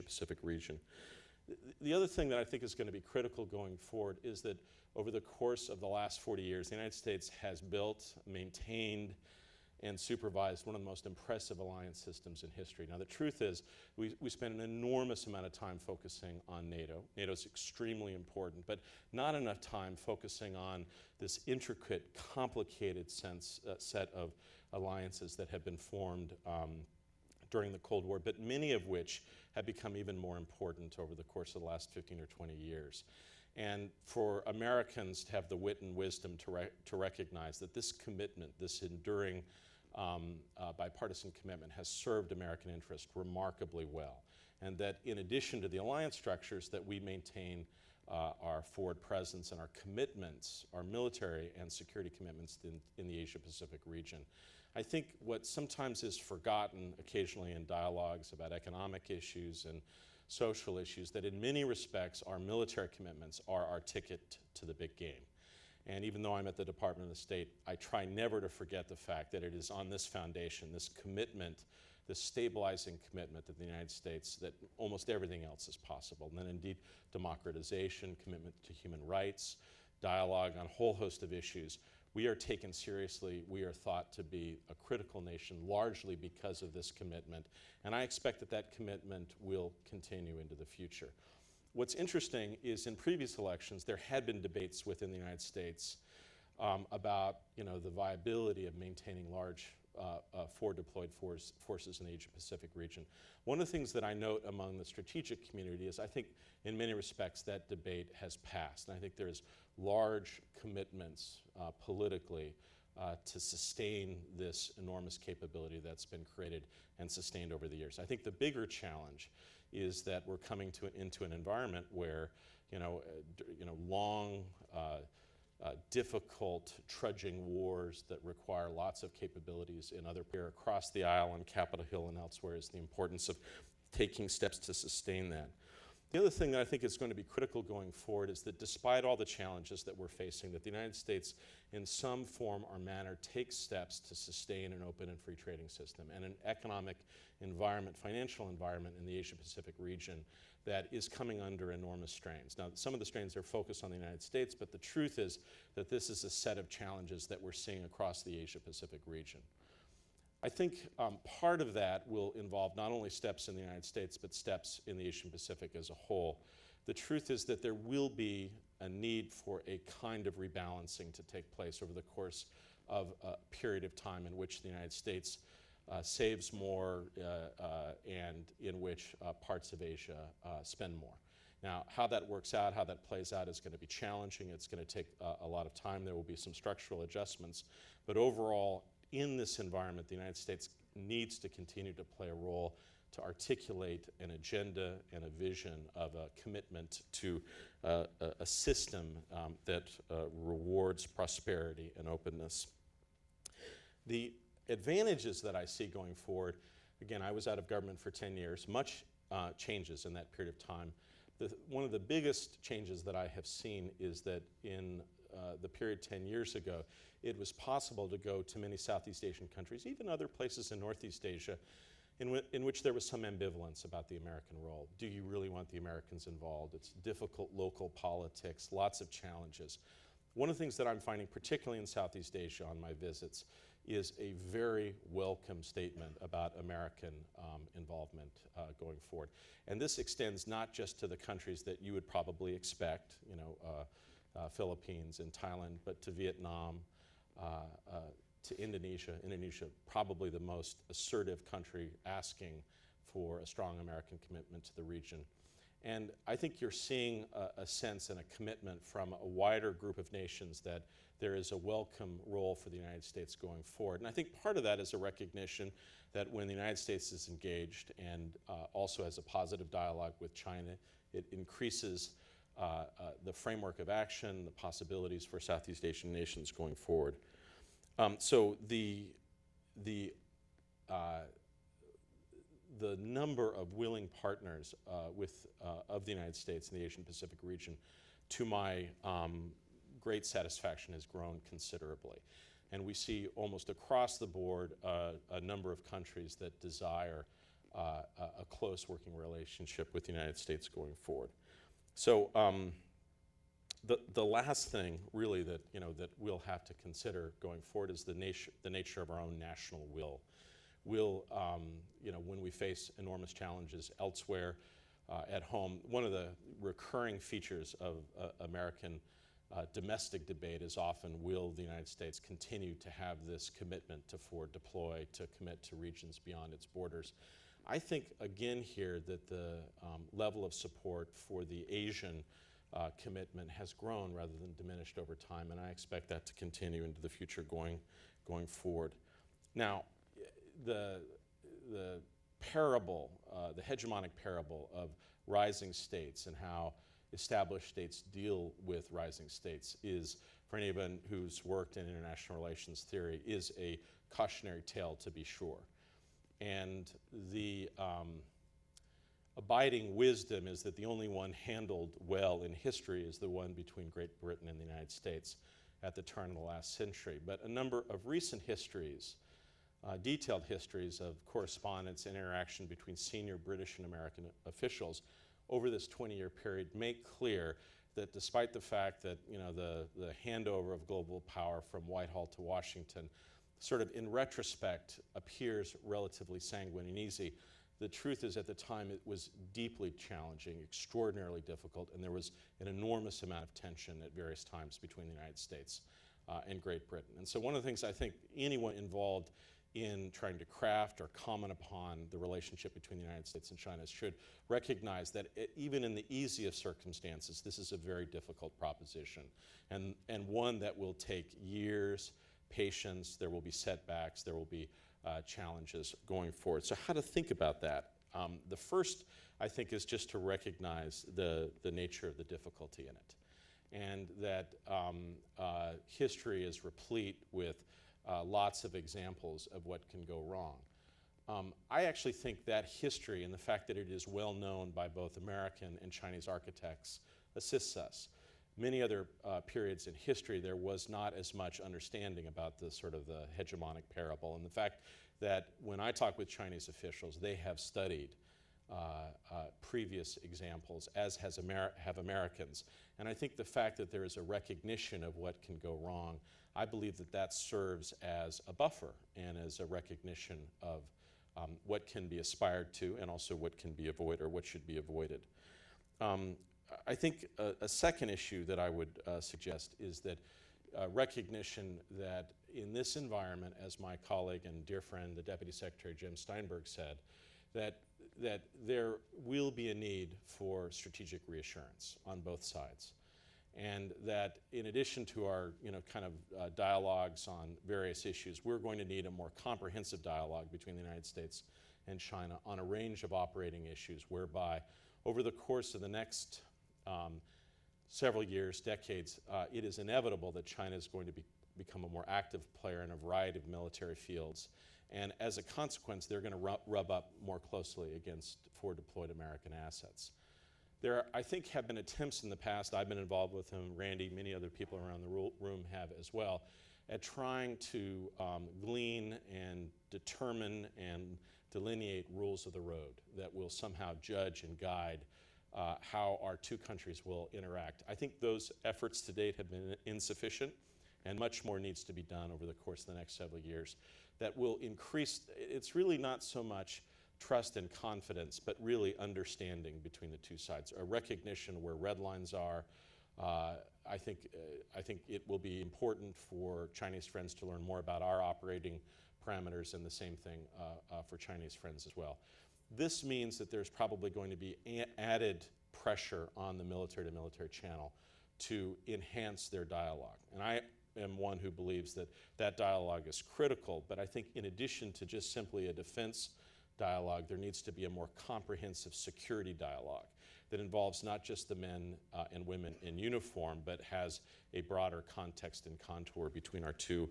Pacific region. The other thing that I think is going to be critical going forward is that over the course of the last 40 years, the United States has built, maintained, and supervised one of the most impressive alliance systems in history. Now, the truth is, we spend an enormous amount of time focusing on NATO. NATO is extremely important, but not enough time focusing on this intricate, complicated set of alliances that have been formed during the Cold War, but many of which have become even more important over the course of the last 15 or 20 years. And for Americans to have the wit and wisdom to recognize that this commitment, this enduring bipartisan commitment has served American interest remarkably well. And that in addition to the alliance structures that we maintain our forward presence and our commitments, our military and security commitments in the Asia-Pacific region. I think what sometimes is forgotten occasionally in dialogues about economic issues and social issues, that in many respects our military commitments are our ticket to the big game. And even though I'm at the Department of State, I try never to forget the fact that it is on this foundation, this commitment, this stabilizing commitment of the United States, that almost everything else is possible. And then indeed democratization, commitment to human rights, dialogue on a whole host of issues. We are taken seriously. We are thought to be a critical nation largely because of this commitment. And I expect that that commitment will continue into the future. What's interesting is in previous elections, there had been debates within the United States about the viability of maintaining large forward deployed forces in the Asia-Pacific region. One of the things that I note among the strategic community is I think in many respects that debate has passed. And I think there's large commitments politically to sustain this enormous capability that's been created and sustained over the years. I think the bigger challenge is that we're coming into an environment where long, difficult, trudging wars that require lots of capabilities in other areas across the aisle on Capitol Hill and elsewhere is the importance of taking steps to sustain that. The other thing that I think is going to be critical going forward is that despite all the challenges that we're facing, that the United States in some form or manner takes steps to sustain an open and free trading system and an economic environment, financial environment in the Asia-Pacific region that is coming under enormous strains. Now, some of the strains are focused on the United States, but the truth is that this is a set of challenges that we're seeing across the Asia-Pacific region. I think part of that will involve not only steps in the United States, but steps in the Asian Pacific as a whole. The truth is that there will be a need for a kind of rebalancing to take place over the course of a period of time in which the United States saves more and in which parts of Asia spend more. Now, how that works out, how that plays out is going to be challenging. It's going to take a lot of time. There will be some structural adjustments. But overall, in this environment, the United States needs to continue to play a role to articulate an agenda and a vision of a commitment to a system that rewards prosperity and openness. The advantages that I see going forward, again, I was out of government for 10 years, much changes in that period of time. One of the biggest changes that I have seen is that in the period 10 years ago, it was possible to go to many Southeast Asian countries, even other places in Northeast Asia, in which there was some ambivalence about the American role. Do you really want the Americans involved? It's difficult local politics, lots of challenges. One of the things that I'm finding, particularly in Southeast Asia on my visits, is a very welcome statement about American involvement going forward. And this extends not just to the countries that you would probably expect, Philippines and Thailand, but to Vietnam, to Indonesia. Indonesia, probably the most assertive country asking for a strong American commitment to the region. And I think you're seeing a sense and a commitment from a wider group of nations that there is a welcome role for the United States going forward. And I think part of that is a recognition that when the United States is engaged and also has a positive dialogue with China, it increases the framework of action, the possibilities for Southeast Asian nations going forward. So the number of willing partners of the United States in the Asian Pacific region, to my great satisfaction, has grown considerably. And we see almost across the board a number of countries that desire a close working relationship with the United States going forward. So the last thing really that, that we'll have to consider going forward is the nature of our own national will. We'll, when we face enormous challenges elsewhere at home, one of the recurring features of American domestic debate is often, will the United States continue to have this commitment to forward deploy, to commit to regions beyond its borders? I think, again here, that the level of support for the Asian commitment has grown rather than diminished over time, and I expect that to continue into the future going forward. Now, the parable, the hegemonic parable of rising states and how established states deal with rising states is, for anyone who's worked in international relations theory, is a cautionary tale, to be sure. And the abiding wisdom is that the only one handled well in history is the one between Great Britain and the United States at the turn of the last century. But a number of recent histories, detailed histories of correspondence and interaction between senior British and American officials over this 20-year period make clear that despite the fact that the handover of global power from Whitehall to Washington sort of in retrospect appears relatively sanguine and easy, the truth is at the time it was deeply challenging, extraordinarily difficult, and there was an enormous amount of tension at various times between the United States and Great Britain. And so one of the things I think anyone involved in trying to craft or comment upon the relationship between the United States and China should recognize that even in the easiest circumstances, this is a very difficult proposition, and one that will take years, patience, there will be setbacks, there will be challenges going forward. So how to think about that? The first, I think, is just to recognize the nature of the difficulty in it, and that history is replete with lots of examples of what can go wrong. I actually think that history and the fact that it is well known by both American and Chinese architects assists us. Many other periods in history, there was not as much understanding about the sort of the hegemonic parable, and the fact that when I talk with Chinese officials, they have studied previous examples, as have Americans. And I think the fact that there is a recognition of what can go wrong, I believe that that serves as a buffer and as a recognition of what can be aspired to and also what can be avoided or what should be avoided. I think a second issue that I would suggest is that recognition that in this environment, as my colleague and dear friend, the Deputy Secretary Jim Steinberg said, that there will be a need for strategic reassurance on both sides. And that in addition to our dialogues on various issues, we're going to need a more comprehensive dialogue between the United States and China on a range of operating issues, whereby over the course of the next several years, decades, it is inevitable that China is going to become a more active player in a variety of military fields. And as a consequence, they're going to rub up more closely against forward deployed American assets. There, I think, have been attempts in the past, I've been involved with them, Randy, many other people around the room have as well, at trying to glean and determine and delineate rules of the road that will somehow judge and guide how our two countries will interact. I think those efforts to date have been insufficient, and much more needs to be done over the course of the next several years that will increase. It's really not so much trust and confidence, but really understanding between the two sides, a recognition where red lines are. I think it will be important for Chinese friends to learn more about our operating parameters, and the same thing for Chinese friends as well. This means that there's probably going to be added pressure on the military-to-military channel to enhance their dialogue. And I am one who believes that that dialogue is critical, but I think in addition to just simply a defense dialogue, there needs to be a more comprehensive security dialogue that involves not just the men and women in uniform, but has a broader context and contour between our two